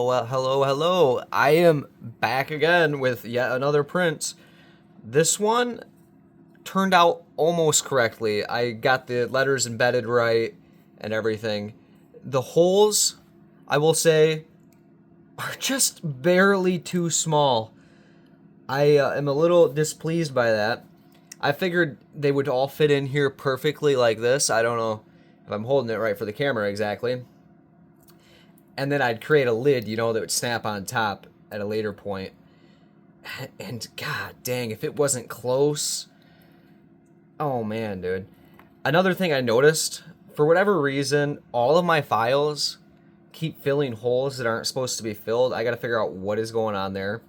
Well, hello. I am back again with yet another print. This one turned out almost correctly. I got the letters embedded right and everything. The holes, I will say, are just barely too small. I am a little displeased by that. I figured they would all fit in here perfectly like this. I don't know if I'm holding it right for the camera exactly. And then I'd create a lid, that would snap on top at a later point. And god dang, if it wasn't close. Oh man, dude. Another thing I noticed, for whatever reason, all of my files keep filling holes that aren't supposed to be filled. I gotta figure out what is going on there.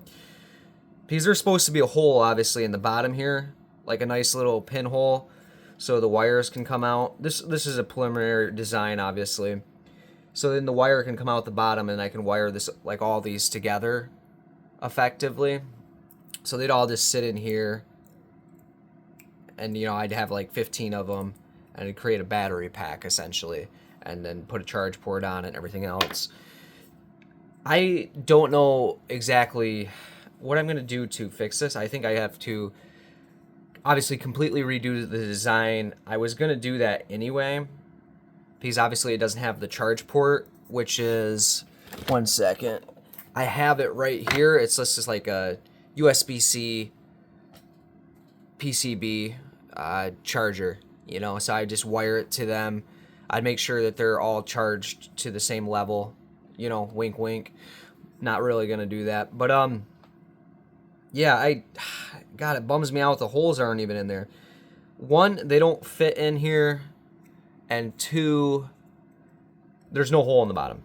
Because there's supposed to be a hole, obviously, in the bottom here. Like a nice little pinhole so the wires can come out. This is a preliminary design, obviously. So then the wire can come out the bottom and I can wire this, like all these together effectively. So they'd all just sit in here. And, I'd have like 15 of them. And I'd create a battery pack, essentially. And then put a charge port on it and everything else. I don't know exactly what I'm going to do to fix this. I think I have to obviously completely redo the design. I was going to do that anyway. Because obviously it doesn't have the charge port, which is, one second, I have it right here. It's just like a USB-C PCB charger, so I just wire it to them. I'd make sure that they're all charged to the same level, wink wink. Not really gonna do that, but yeah, God, it bums me out the holes aren't even in there. One, they don't fit in here, and two, there's no hole in the bottom.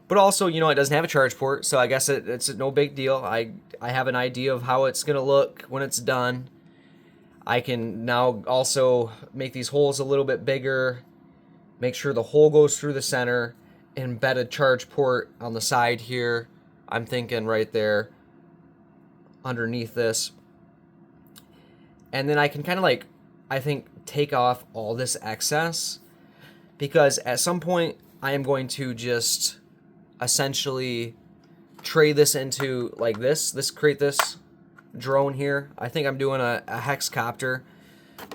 But also, it doesn't have a charge port, so I guess it's no big deal. I have an idea of how it's going to look when it's done. I can now also make these holes a little bit bigger, make sure the hole goes through the center, embed a charge port on the side here. I'm thinking right there underneath this. And then I can kind of I think, take off all this excess, because at some point I am going to just essentially trade this into like create this drone here. I think I'm doing a hexcopter,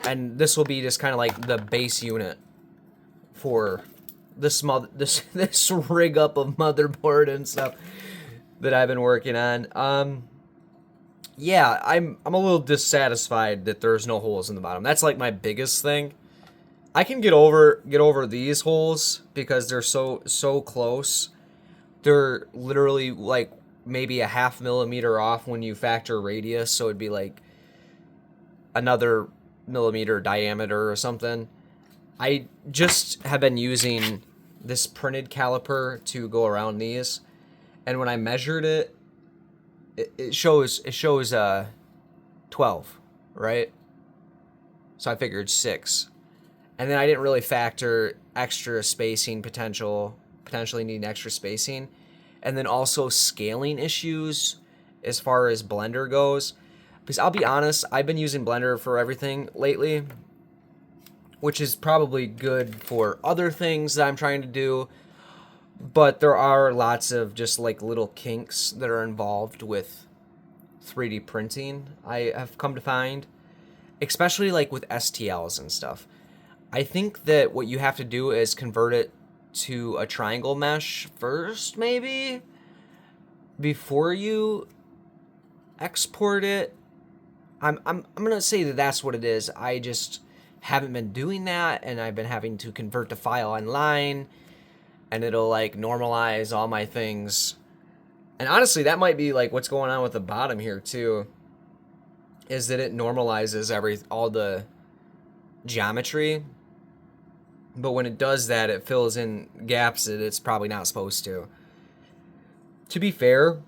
and this will be just kind of like the base unit for this this rig up of motherboard and stuff that I've been working on. Yeah, I'm a little dissatisfied that there's no holes in the bottom. That's like my biggest thing. I can get over these holes because they're so close. They're literally like maybe a half millimeter off when you factor radius, so it'd be like another millimeter diameter or something. I just have been using this printed caliper to go around these, and when I measured it, it shows 12, right? So I figured 6. And then I didn't really factor extra spacing potentially needing extra spacing. And then also scaling issues as far as Blender goes. Because I'll be honest, I've been using Blender for everything lately, which is probably good for other things that I'm trying to do. But there are lots of just like little kinks that are involved with 3D printing, I have come to find. Especially like with STLs and stuff. I think that what you have to do is convert it to a triangle mesh first, maybe, before you export it. I'm gonna say that that's what it is. I just haven't been doing that, and I've been having to convert the file online, and it'll like normalize all my things. And honestly, that might be like what's going on with the bottom here too, is that it normalizes all the geometry. But when it does that, it fills in gaps that it's probably not supposed to. To be fair,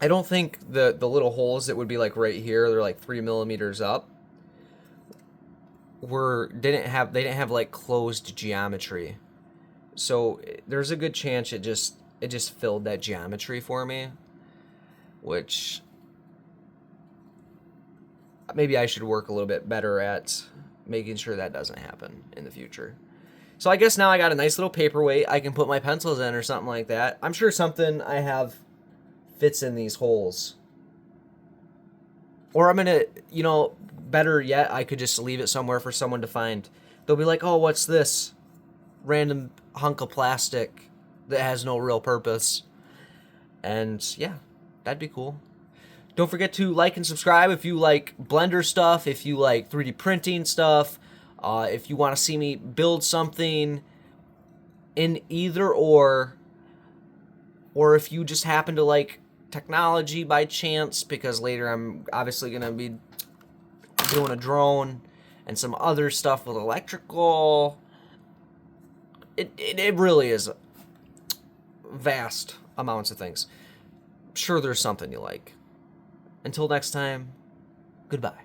I don't think the little holes that would be like right here, they're like 3 millimeters up, they didn't have like closed geometry. So there's a good chance it just filled that geometry for me, which maybe I should work a little bit better at making sure that doesn't happen in the future. So I guess now I got a nice little paperweight I can put my pencils in or something like that. I'm sure something I have fits in these holes. Or I'm going to, better yet, I could just leave it somewhere for someone to find. They'll be like, oh, what's this? Random hunk of plastic that has no real purpose. And yeah, that'd be cool. Don't forget to like and subscribe if you like Blender stuff, if you like 3D printing stuff, if you want to see me build something in either or if you just happen to like technology by chance, because later I'm obviously going to be doing a drone and some other stuff with electrical. It really is vast amounts of things. I'm sure there's something you like. Until next time, goodbye.